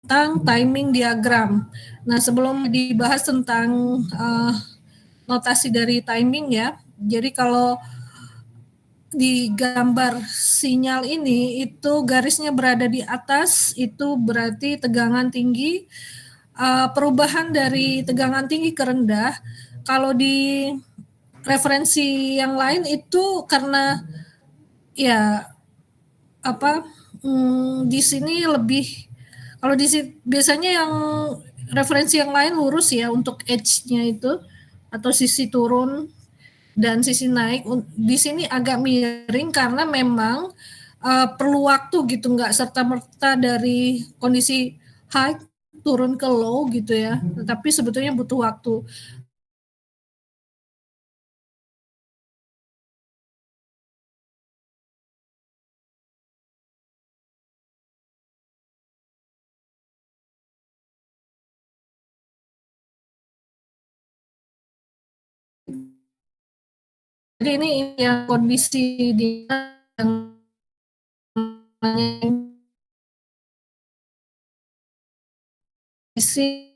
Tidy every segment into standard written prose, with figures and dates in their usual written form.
tentang timing diagram. Nah, sebelum dibahas tentang notasi dari timing ya, jadi kalau di gambar sinyal ini itu garisnya berada di atas, itu berarti tegangan tinggi. Perubahan dari tegangan tinggi ke rendah, kalau di referensi yang lain itu karena ya di sini lebih, kalau biasanya yang referensi yang lain lurus ya untuk edge-nya itu atau sisi turun dan sisi naik. Di sini agak miring karena memang perlu waktu gitu, nggak serta-merta dari kondisi high turun ke low gitu ya, tetapi sebetulnya butuh waktu. Jadi ini yang kondisi di yang kondisi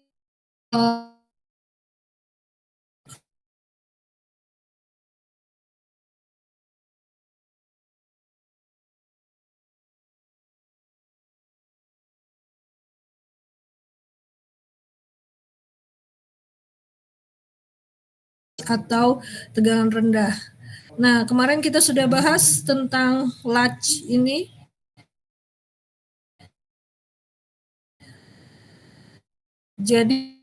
atau tegangan rendah. Nah, kemarin kita sudah bahas tentang latch ini. Jadi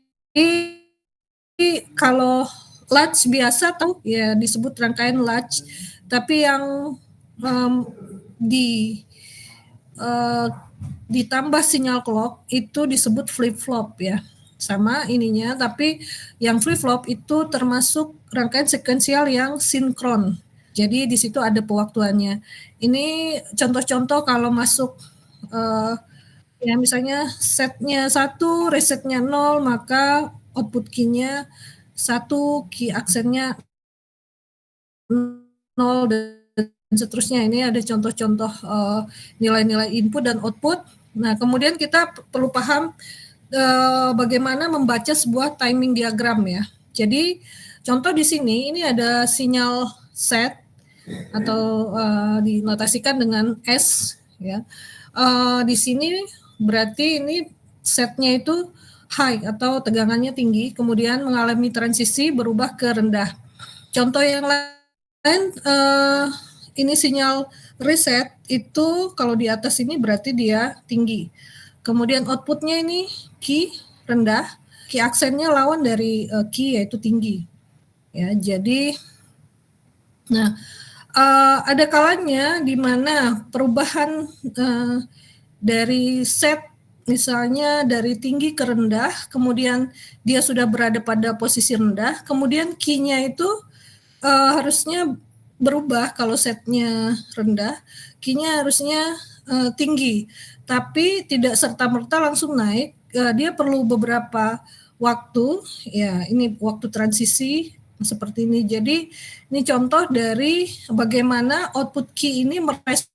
kalau latch biasa tahu ya disebut rangkaian latch, tapi yang di ditambah sinyal clock itu disebut flip flop ya, sama ininya, tapi yang flip flop itu termasuk rangkaian sekuensial yang sinkron. Jadi di situ ada pewaktuannya. Ini contoh-contoh kalau masuk ya misalnya setnya 1, resetnya 0, maka output key-nya 1, key aksennya 0 dan seterusnya. Ini ada contoh-contoh nilai-nilai input dan output. Nah, kemudian kita perlu paham bagaimana membaca sebuah timing diagram ya. Jadi contoh di sini ini ada sinyal set atau dinotasikan dengan S ya. Di sini berarti ini setnya itu high atau tegangannya tinggi, kemudian mengalami transisi berubah ke rendah. Contoh yang lain ini sinyal reset itu kalau di atas ini berarti dia tinggi. Kemudian outputnya ini key rendah, key aksennya lawan dari key yaitu tinggi. Ya, jadi nah ada kalanya di mana perubahan dari set misalnya dari tinggi ke rendah, kemudian dia sudah berada pada posisi rendah, kemudian key-nya itu harusnya berubah. Kalau setnya rendah, key-nya harusnya tinggi, tapi tidak serta-merta langsung naik. Dia perlu beberapa waktu, ya ini waktu transisi seperti ini. Jadi ini contoh dari bagaimana output key ini merespon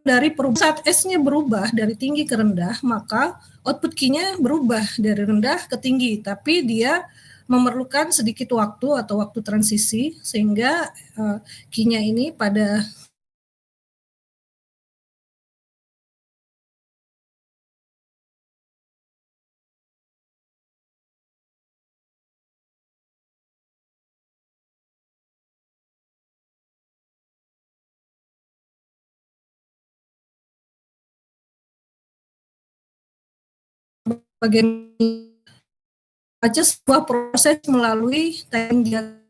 dari perubahan. Saat S-nya berubah dari tinggi ke rendah, maka output key-nya berubah dari rendah ke tinggi, tapi dia memerlukan sedikit waktu atau waktu transisi sehingga key-nya ini pada bagaimana baca sebuah proses melalui timing diagram.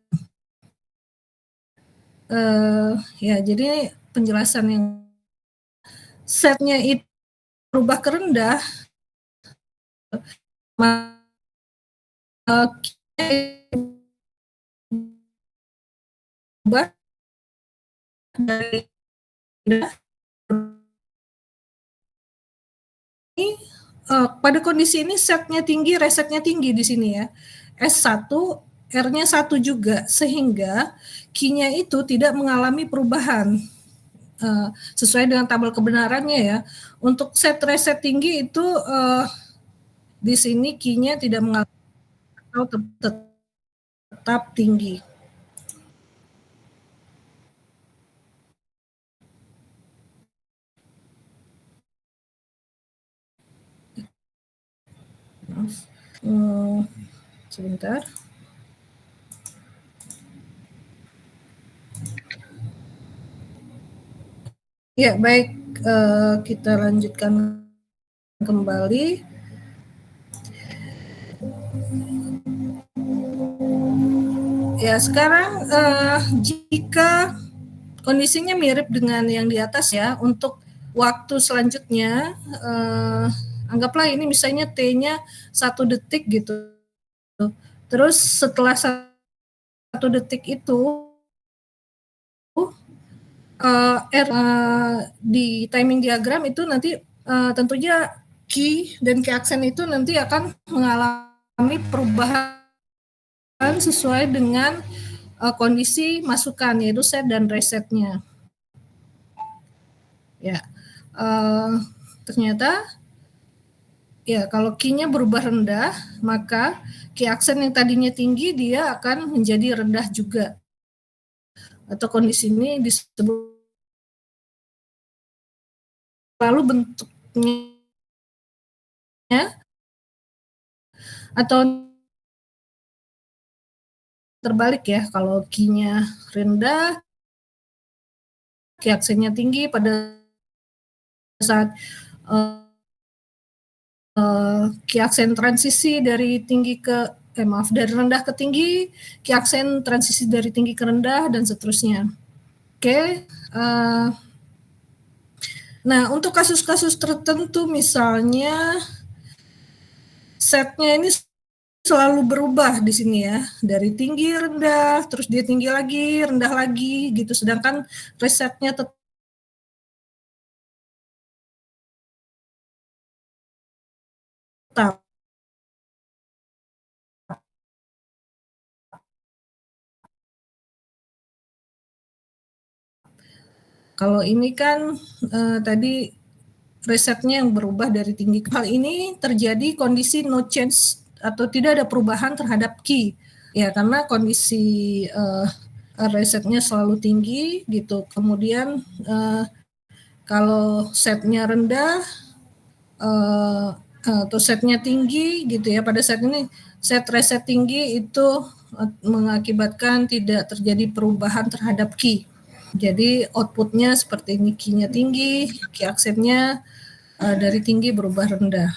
Ya, jadi penjelasan yang setnya itu berubah ke rendah, berubah dari pada kondisi ini setnya tinggi, resetnya tinggi di sini ya. S1 R-nya 1 juga, sehingga key-nya itu tidak mengalami perubahan, sesuai dengan tabel kebenarannya ya. Untuk set reset tinggi itu, di sini key-nya tidak mengalami atau tetap tinggi. Sebentar. Ya, baik, kita lanjutkan kembali. Ya, sekarang, jika kondisinya mirip dengan yang di atas ya, untuk waktu selanjutnya, anggaplah ini misalnya T-nya 1 detik gitu. Terus setelah 1 detik itu, R, di timing diagram itu nanti, tentunya key dan key aksen itu nanti akan mengalami perubahan sesuai dengan, kondisi masukan, yaitu set dan resetnya. Ya, ternyata ya kalau key-nya berubah rendah, maka key aksen yang tadinya tinggi dia akan menjadi rendah juga. Atau kondisi ini disebut, lalu bentuknya atau terbalik ya, kalau key-nya rendah, key aksennya tinggi pada saat, key aksen transisi dari tinggi ke maaf, dari rendah ke tinggi, key aksen transisi dari tinggi ke rendah, dan seterusnya. Oke, nah untuk kasus-kasus tertentu misalnya setnya ini selalu berubah di sini ya, dari tinggi rendah, terus dia tinggi lagi, rendah lagi gitu, sedangkan resetnya tetap. Kalau ini kan tadi resetnya yang berubah dari tinggi. Hal ini terjadi kondisi no change atau tidak ada perubahan terhadap key. Ya, karena kondisi resetnya selalu tinggi gitu. Kemudian kalau setnya rendah atau setnya tinggi gitu ya, pada saat ini set reset tinggi itu mengakibatkan tidak terjadi perubahan terhadap key. Jadi outputnya seperti ini, key-nya tinggi, key aksennya dari tinggi berubah rendah.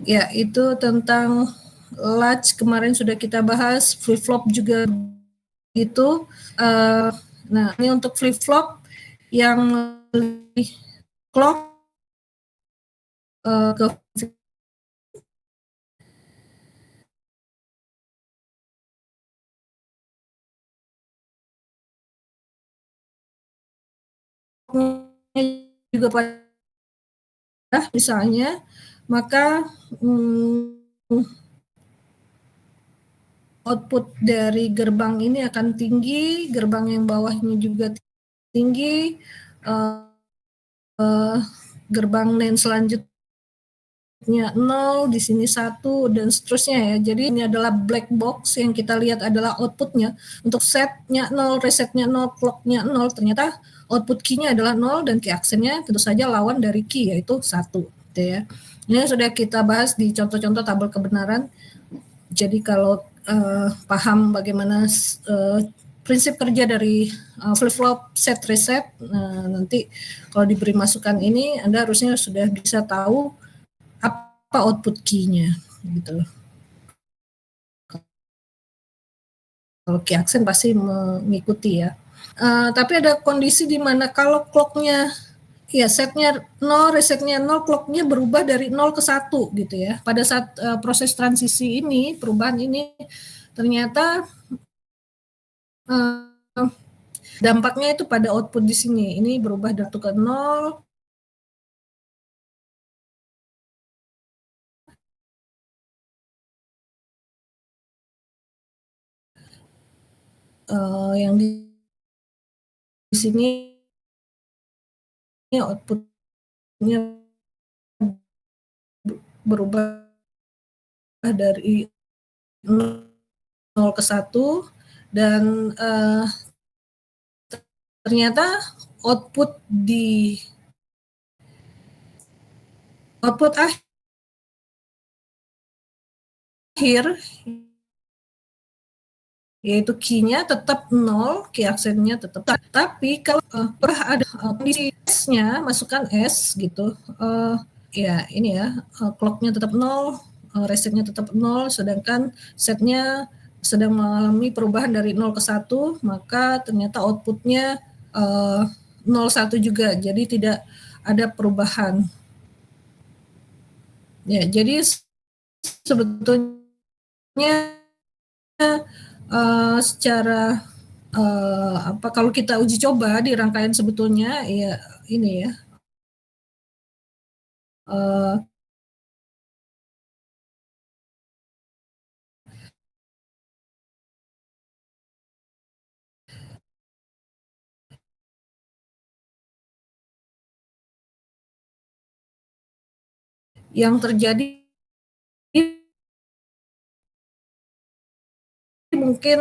Ya, itu tentang latch kemarin sudah kita bahas, flip-flop juga itu. Nah, ini untuk flip-flop yang clock ke juga pada misalnya, maka output dari gerbang ini akan tinggi, gerbang yang bawahnya juga tinggi, gerbang NAND selanjutnya 0, di sini 1, dan seterusnya ya. Jadi ini adalah black box, yang kita lihat adalah outputnya. Untuk setnya 0, resetnya 0, clocknya 0, ternyata output key-nya adalah 0, dan key aksennya tentu saja lawan dari key, yaitu 1. Gitu ya. Ini sudah kita bahas di contoh-contoh tabel kebenaran. Jadi kalau paham bagaimana prinsip kerja dari flip-flop set reset, nanti kalau diberi masukan ini Anda harusnya sudah bisa tahu apa output key-nya gitu. Kalau key aksen pasti mengikuti ya. Tapi ada kondisi di mana kalau clock-nya ya setnya 0, resetnya 0, clock-nya berubah dari 0 ke 1 gitu ya. Pada saat proses transisi ini, perubahan ini ternyata dampaknya itu pada output di sini. Ini berubah dari 1 ke 0, yang di sini output-nya berubah dari 0 ke 1 dan, ternyata output di output akhir yaitu key-nya tetap 0, key aksennya tetap, tapi kalau ada kondisi S-nya, masukkan S gitu, ya ini ya, clock-nya tetap 0, reset-nya tetap 0, sedangkan set-nya sedang mengalami perubahan dari 0 ke 1, maka ternyata output-nya 0, 1 juga, jadi tidak ada perubahan. Ya, jadi sebetulnya secara kalau kita uji coba di rangkaian sebetulnya ya ini ya yang terjadi mungkin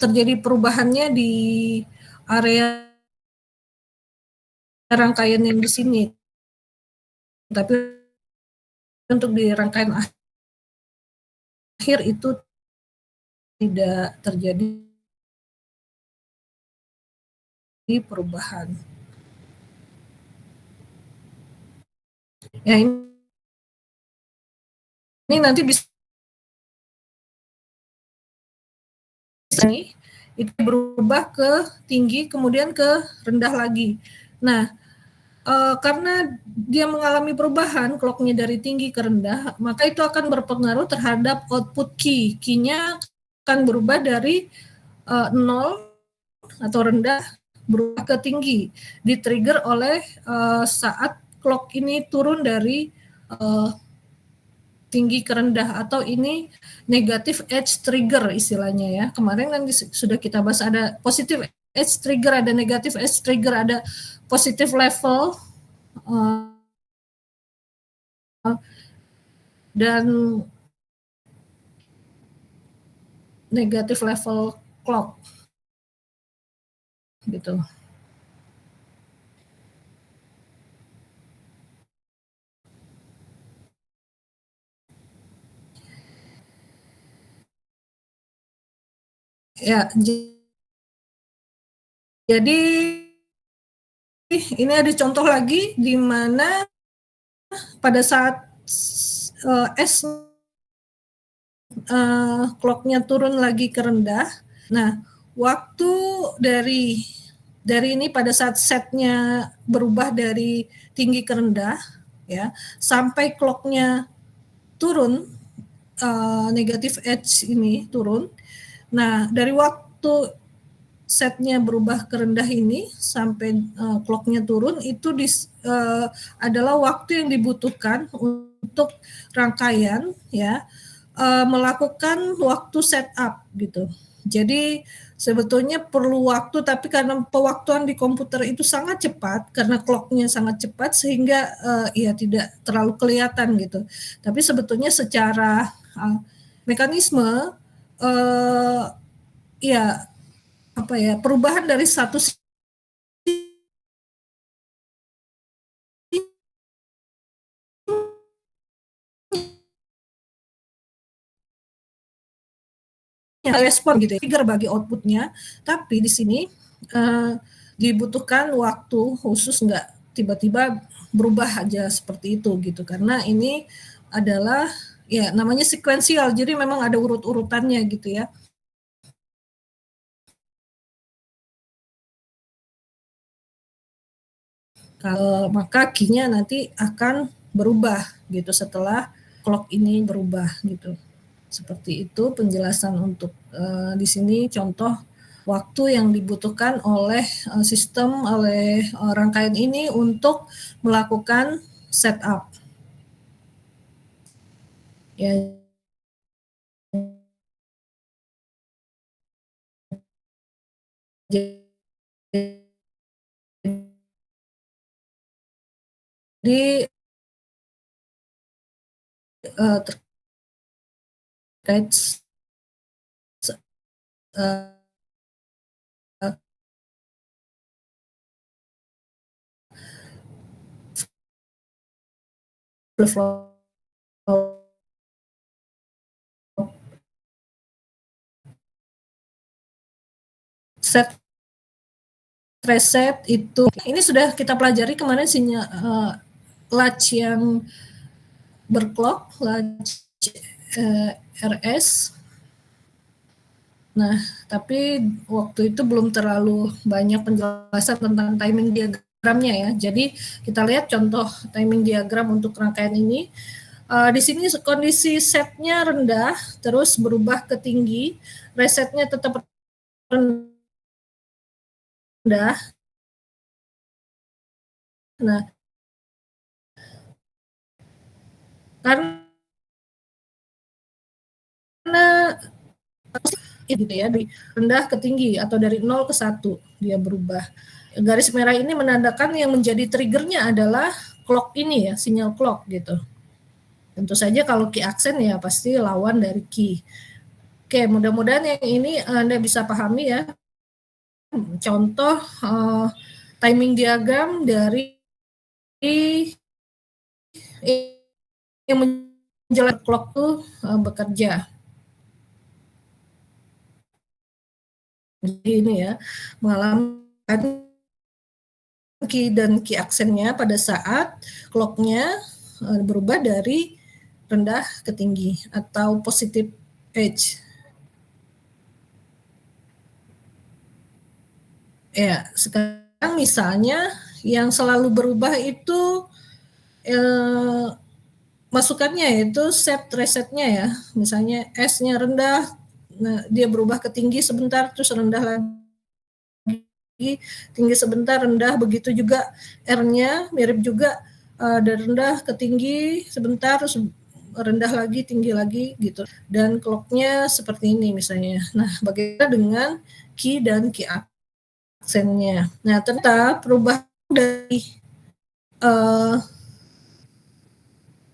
terjadi perubahannya di area rangkaian yang di sini, tapi untuk di rangkaian akhir itu tidak terjadi perubahan. Ya ini nanti bisa nih itu berubah ke tinggi kemudian ke rendah lagi. Nah, karena dia mengalami perubahan clock-nya dari tinggi ke rendah, maka itu akan berpengaruh terhadap output key. Key-nya akan berubah dari 0 atau rendah berubah ke tinggi, di-trigger oleh saat clock ini turun dari tinggi ke rendah, atau ini negative edge trigger istilahnya ya. Kemarin kan sudah kita bahas ada positive edge trigger, ada negative edge trigger, ada positive level dan negative level clock gitu. Ya, jadi ini ada contoh lagi di mana pada saat S clock-nya turun lagi ke rendah. Nah, waktu dari ini pada saat setnya berubah dari tinggi ke rendah, ya, sampai clock-nya turun, negative edge ini turun. Nah, dari waktu setnya berubah ke rendah ini sampai clock-nya turun itu adalah waktu yang dibutuhkan untuk rangkaian ya melakukan waktu setup gitu. Jadi sebetulnya perlu waktu, tapi karena pewaktuan di komputer itu sangat cepat karena clock-nya sangat cepat sehingga ya tidak terlalu kelihatan gitu. Tapi sebetulnya secara mekanisme ya apa ya perubahan dari satu respon gitu ya, trigger bagi outputnya, tapi di sini dibutuhkan waktu khusus, nggak tiba-tiba berubah aja seperti itu gitu, karena ini adalah ya namanya sekuensial, jadi memang ada urut-urutannya gitu ya. Kalau maka key-nya nanti akan berubah gitu setelah clock ini berubah gitu. Seperti itu penjelasan untuk di sini contoh waktu yang dibutuhkan oleh sistem oleh rangkaian ini untuk melakukan setup. Ya, Jadi, terkait eee, flip-flop set reset itu ini sudah kita pelajari kemarin latch yang berclock, latch, RS. Nah, tapi waktu itu belum terlalu banyak penjelasan tentang timing diagramnya ya. Jadi kita lihat contoh timing diagram untuk rangkaian ini. Di sini kondisi setnya rendah, terus berubah ke tinggi, resetnya tetap rendah. Nah, karena gitu ya, dari rendah ke tinggi atau dari 0 ke 1 dia berubah. Garis merah ini menandakan yang menjadi triggernya adalah clock ini ya, sinyal clock gitu. Tentu saja kalau key aksen ya pasti lawan dari key. Oke, mudah-mudahan yang ini Anda bisa pahami ya. Contoh timing diagram dari yang menjelaskan clock tuh bekerja. Jadi ini ya, mengalami key dan key aksennya pada saat clock-nya berubah dari rendah ke tinggi atau positive edge. Ya, sekarang misalnya yang selalu berubah itu masukannya yaitu set resetnya ya. Misalnya S-nya rendah, nah dia berubah ke tinggi sebentar terus rendah lagi, tinggi sebentar rendah, begitu juga R-nya mirip juga dari rendah ke tinggi sebentar terus rendah lagi, tinggi lagi gitu. Dan clock-nya seperti ini misalnya. Nah, bagaimana dengan key dan key aksennya. Nah, ternyata perubahan dari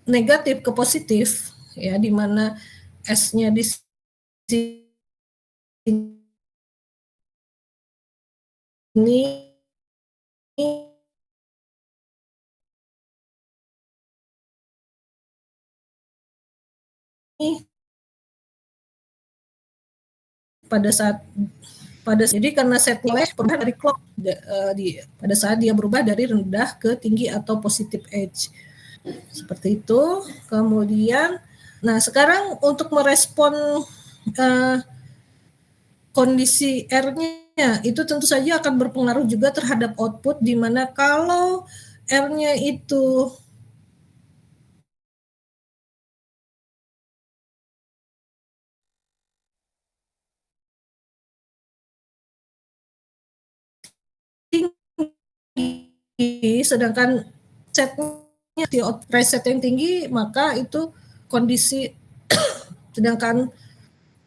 negatif ke positif ya, di mana S-nya di sini pada saat jadi karena set nilai perubahan dari clock pada saat dia berubah dari rendah ke tinggi atau positive edge. Seperti itu. Kemudian, nah sekarang untuk merespon kondisi R-nya itu tentu saja akan berpengaruh juga terhadap output, di mana kalau R-nya itu tinggi, sedangkan setnya di reset yang tinggi, maka itu kondisi sedangkan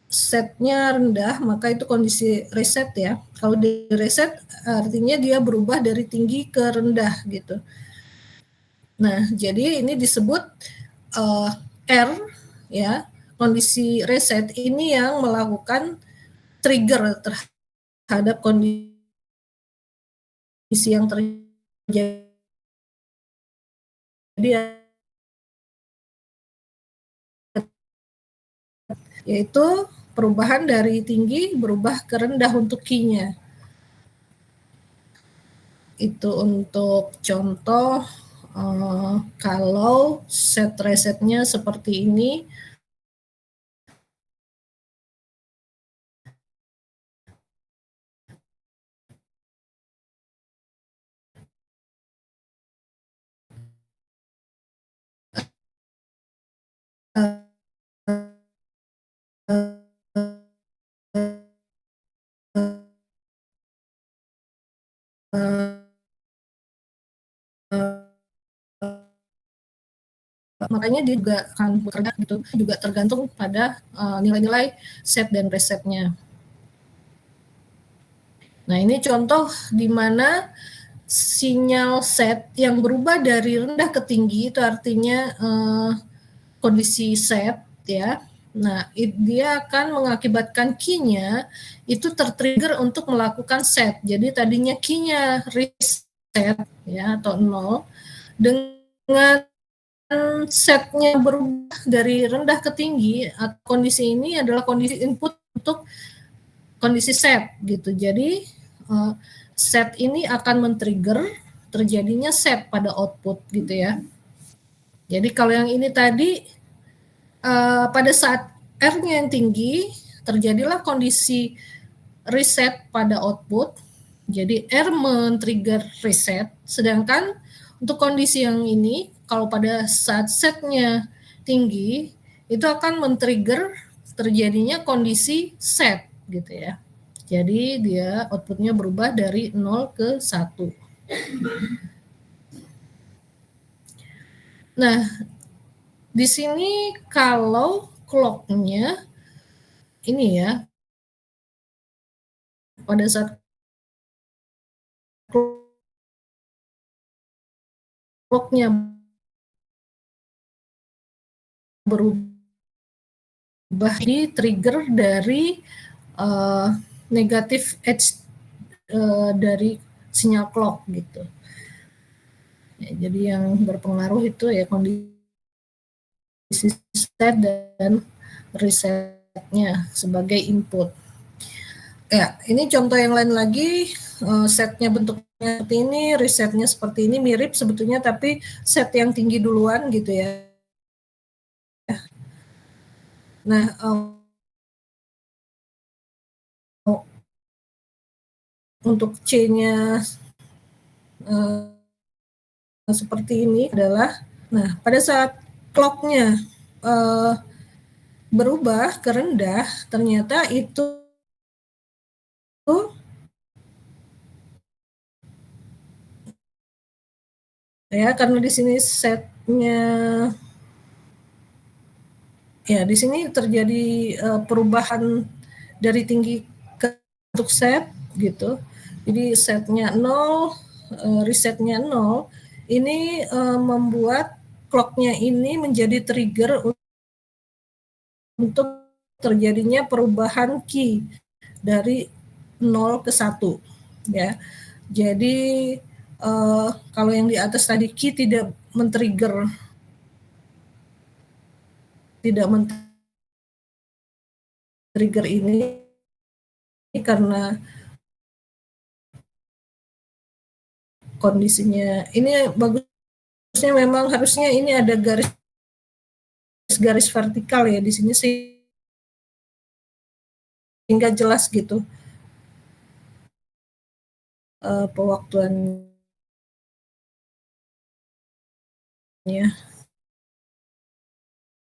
setnya rendah, maka itu kondisi reset ya. Kalau di reset artinya dia berubah dari tinggi ke rendah gitu. Nah, jadi ini disebut R ya, kondisi reset ini yang melakukan trigger terhadap kondisi yang terjadi, yaitu perubahan dari tinggi berubah ke rendah untuk key-nya. Itu untuk contoh kalau set resetnya seperti ini. Makanya dia juga akan bekerja gitu, juga tergantung pada nilai-nilai set dan resetnya. Nah, ini contoh di mana sinyal set yang berubah dari rendah ke tinggi itu artinya kondisi set ya. Nah, dia akan mengakibatkan key-nya itu tertrigger untuk melakukan set. Jadi tadinya key-nya reset ya atau 0 dengan setnya berubah dari rendah ke tinggi. Kondisi ini adalah kondisi input untuk kondisi set gitu. Jadi set ini akan men-trigger terjadinya set pada output gitu ya. Jadi kalau yang ini tadi pada saat R-nya yang tinggi terjadilah kondisi reset pada output. Jadi R men-trigger reset, sedangkan untuk kondisi yang ini kalau pada saat setnya tinggi itu akan men-trigger terjadinya kondisi set gitu ya. Jadi dia outputnya berubah dari 0 ke 1. Nah, di sini kalau clock-nya ini ya, pada saat clock-nya berubah di trigger dari negatif edge dari sinyal clock gitu. Ya, jadi yang berpengaruh itu ya kondisi set dan resetnya sebagai input. Ya, ini contoh yang lain lagi, setnya bentuknya seperti ini, resetnya seperti ini, mirip sebetulnya, tapi set yang tinggi duluan gitu ya. Nah, untuk C-nya seperti ini adalah, nah pada saat clock-nya berubah ke rendah, ternyata itu ya karena di sini setnya ya di sini terjadi perubahan dari tinggi ke untuk set gitu. Jadi setnya 0, resetnya 0. Ini membuat clock-nya ini menjadi trigger untuk terjadinya perubahan key dari 0 ke 1 ya. Jadi kalau yang di atas tadi key tidak men-trigger ini karena kondisinya ini bagusnya memang harusnya ini ada garis vertikal ya di sini sehingga jelas gitu pewaktuannya.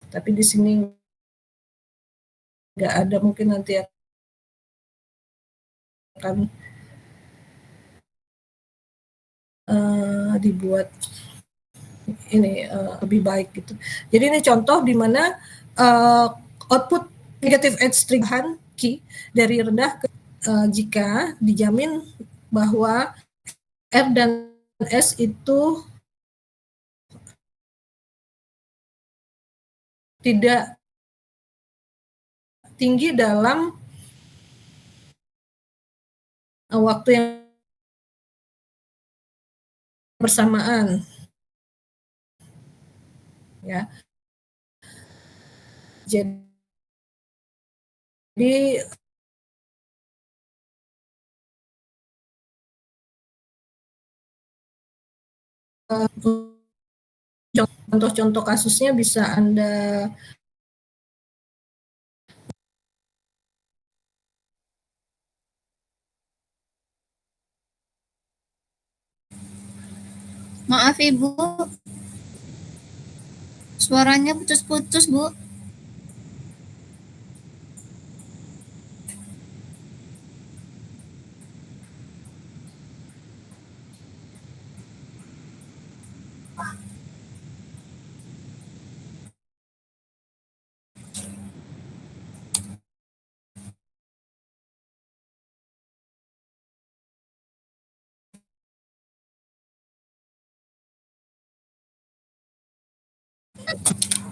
Tapi di sini nggak ada, mungkin nanti akan dibuat ini lebih baik gitu. Jadi ini contoh di mana output negative edge trigger key dari rendah ke jika dijamin bahwa R dan S itu tidak tinggi dalam waktu yang bersamaan ya. Jadi contoh-contoh kasusnya bisa Anda Maaf Ibu, suaranya putus-putus Bu.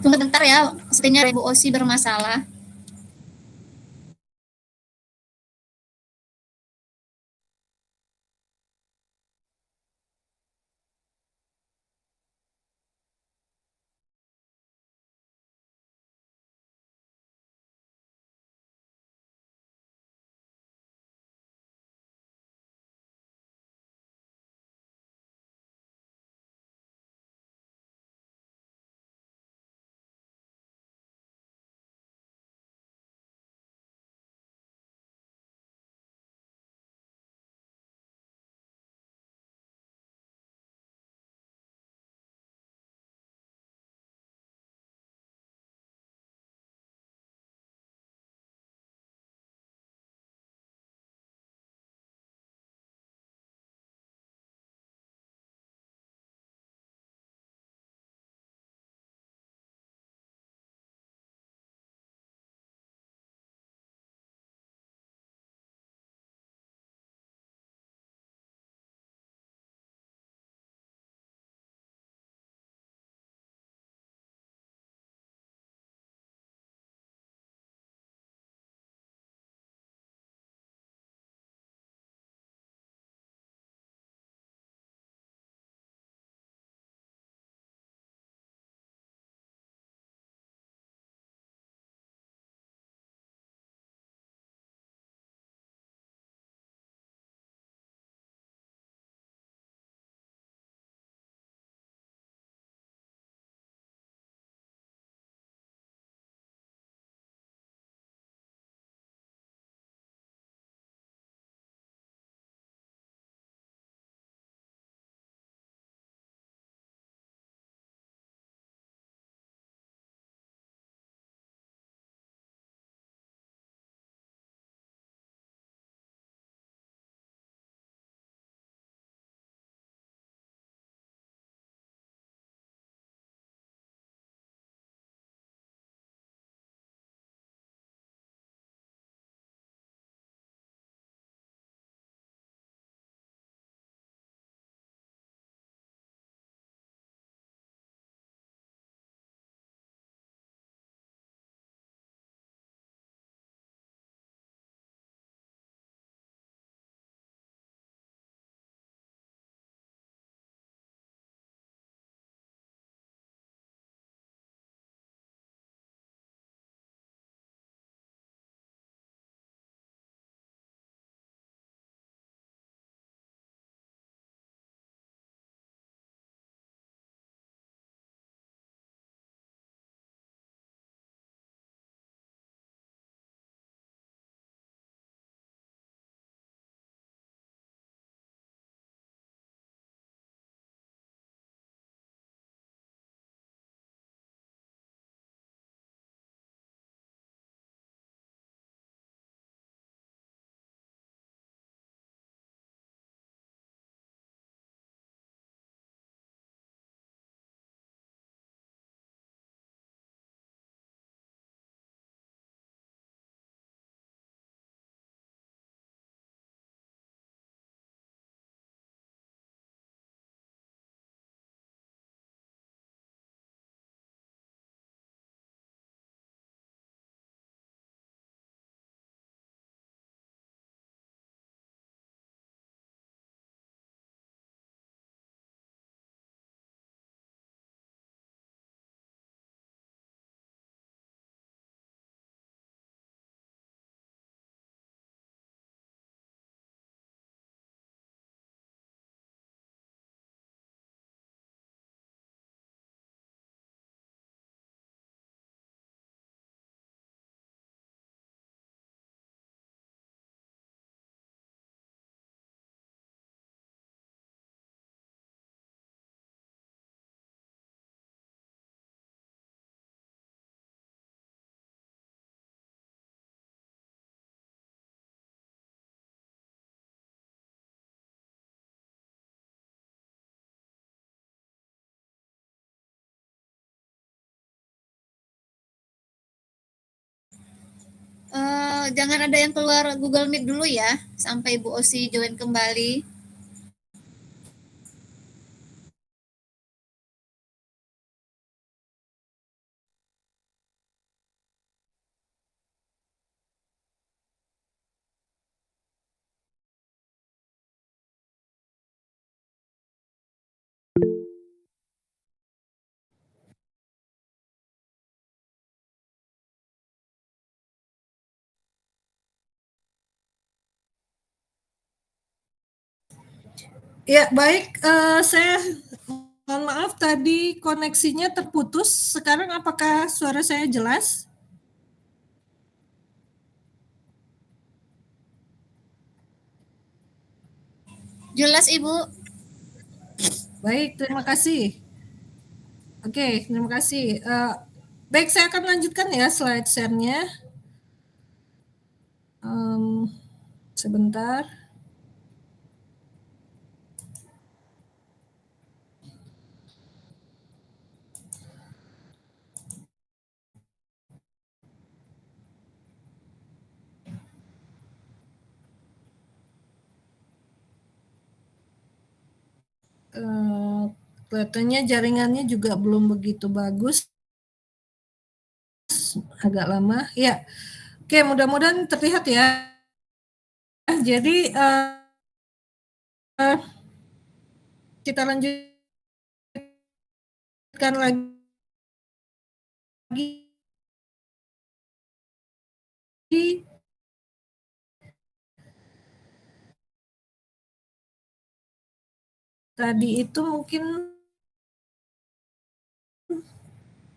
Tunggu bentar ya, sepertinya Ibu Osi bermasalah. Jangan ada yang keluar Google Meet dulu ya, sampai Bu Osi join kembali. Ya, baik, saya mohon maaf tadi koneksinya terputus. Sekarang apakah suara saya jelas? Jelas Ibu. Baik, terima kasih. Oke, terima kasih. Baik, saya akan lanjutkan ya slide share-nya. Sebentar. Kelihatannya jaringannya juga belum begitu bagus, agak lama. Ya, oke, mudah-mudahan terlihat ya. Jadi kita lanjutkan lagi. Tadi itu mungkin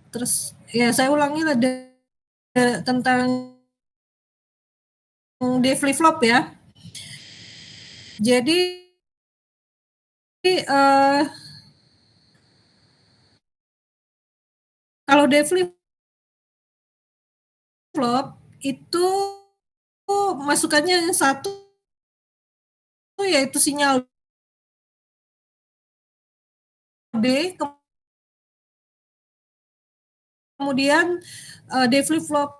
terus ya saya ulangi ada tentang day flip flop ya. Jadi kalau day flip flop itu masukannya yang satu yaitu sinyal D, kemudian day flip flop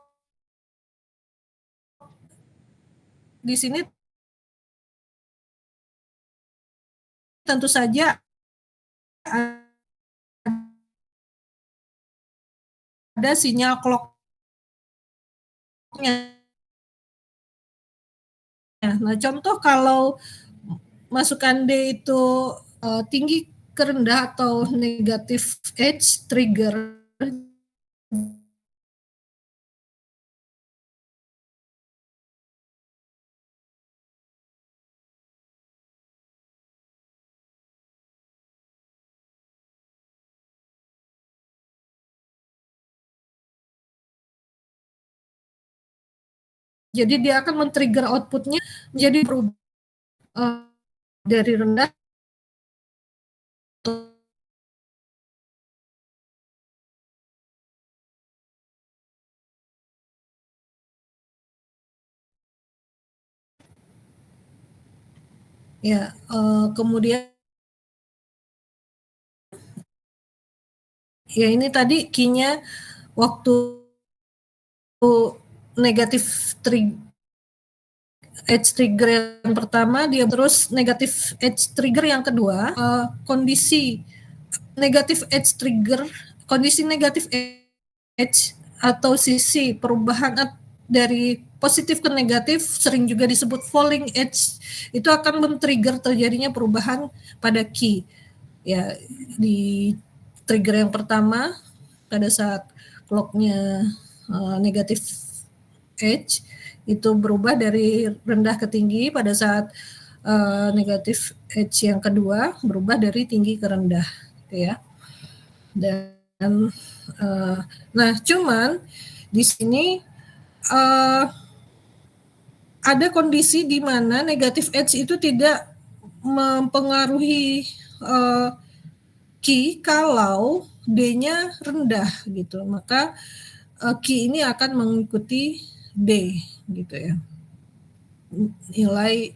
di sini tentu saja ada sinyal clock-nya. Nah, contoh kalau masukan D itu tinggi ke rendah atau negatif edge trigger, jadi dia akan men-trigger outputnya menjadi berubah dari rendah ya, kemudian ya ini tadi key-nya waktu negatif edge trigger yang pertama, dia terus negatif edge trigger yang kedua, kondisi negatif edge trigger, kondisi negatif edge atau sisi perubahan dari positif ke negatif, sering juga disebut falling edge, itu akan men-trigger terjadinya perubahan pada key. Ya, di trigger yang pertama pada saat clock-nya negatif edge itu berubah dari rendah ke tinggi, pada saat negatif edge yang kedua berubah dari tinggi ke rendah, gitu ya. Dan nah cuman di sini ada kondisi di mana negatif edge itu tidak mempengaruhi key kalau D-nya rendah gitu, maka key ini akan mengikuti D gitu ya, nilai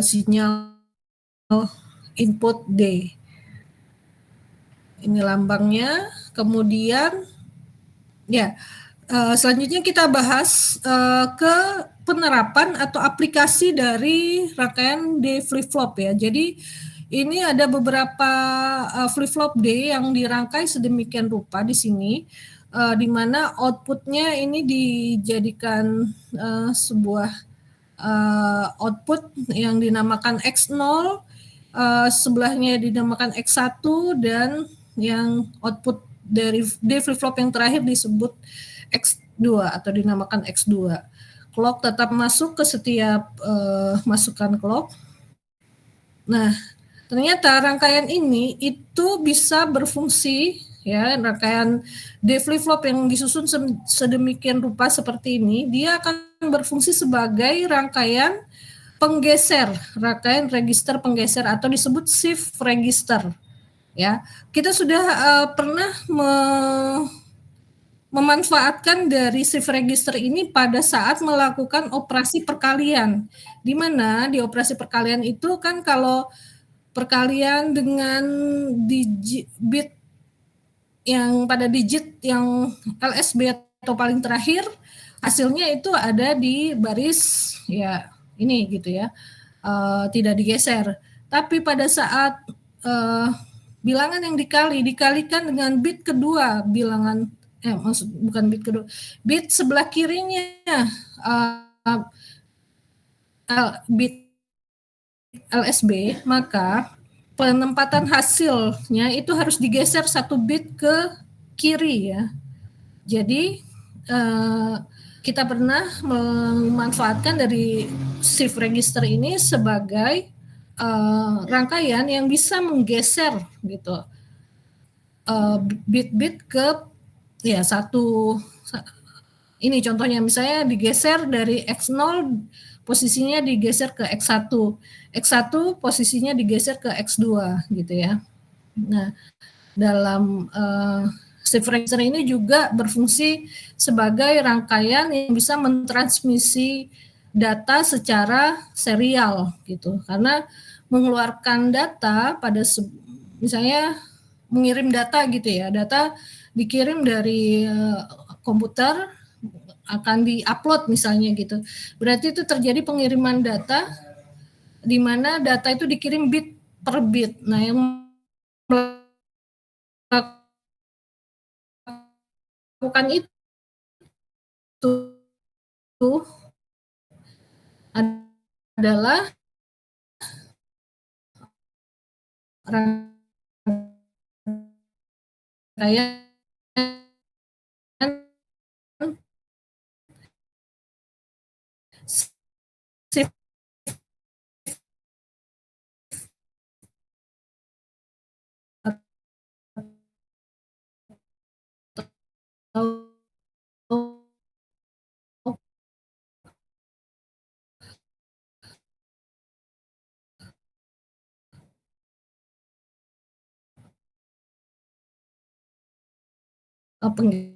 sinyal input D. Ini lambangnya. Kemudian ya, selanjutnya kita bahas ke penerapan atau aplikasi dari rangkaian D flip flop ya. Jadi ini ada beberapa flip flop D yang dirangkai sedemikian rupa di sini, di mana outputnya ini dijadikan sebuah output yang dinamakan X0, sebelahnya dinamakan X1, dan yang output dari D flip flop yang terakhir disebut X2 atau dinamakan X2. Clock tetap masuk ke setiap masukan clock. Nah, ternyata rangkaian ini itu bisa berfungsi, ya, rangkaian D flip-flop yang disusun sedemikian rupa seperti ini, dia akan berfungsi sebagai rangkaian penggeser, rangkaian register penggeser atau disebut shift register. Ya, kita sudah pernah memanfaatkan dari shift register ini pada saat melakukan operasi perkalian, di mana di operasi perkalian itu kan kalau perkalian dengan bit yang pada digit yang LSB atau paling terakhir, hasilnya itu ada di baris ya ini gitu ya, tidak digeser. Tapi pada saat bilangan yang dikalikan dengan bit kedua, bilangan bukan bit kedua, bit sebelah kirinya, bit LSB, maka penempatan hasilnya itu harus digeser satu bit ke kiri ya. Jadi kita pernah memanfaatkan dari shift register ini sebagai rangkaian yang bisa menggeser gitu bit-bit ke ya satu. Ini contohnya misalnya digeser dari X0 posisinya digeser ke X1, X1 posisinya digeser ke X2 gitu ya. Nah, dalam shift register ini juga berfungsi sebagai rangkaian yang bisa mentransmisi data secara serial gitu. Karena mengeluarkan data pada misalnya mengirim data gitu ya, data dikirim dari komputer akan diupload misalnya gitu. Berarti itu terjadi pengiriman data di mana data itu dikirim bit per bit. Nah, yang melakukan itu adalah rangkaian shift atau penggeser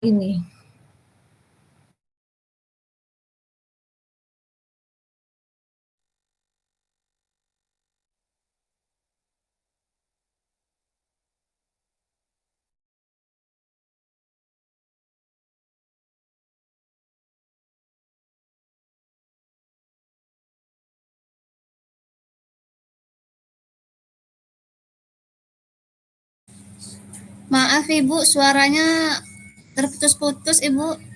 ini. Maaf Ibu, suaranya terputus-putus Ibu.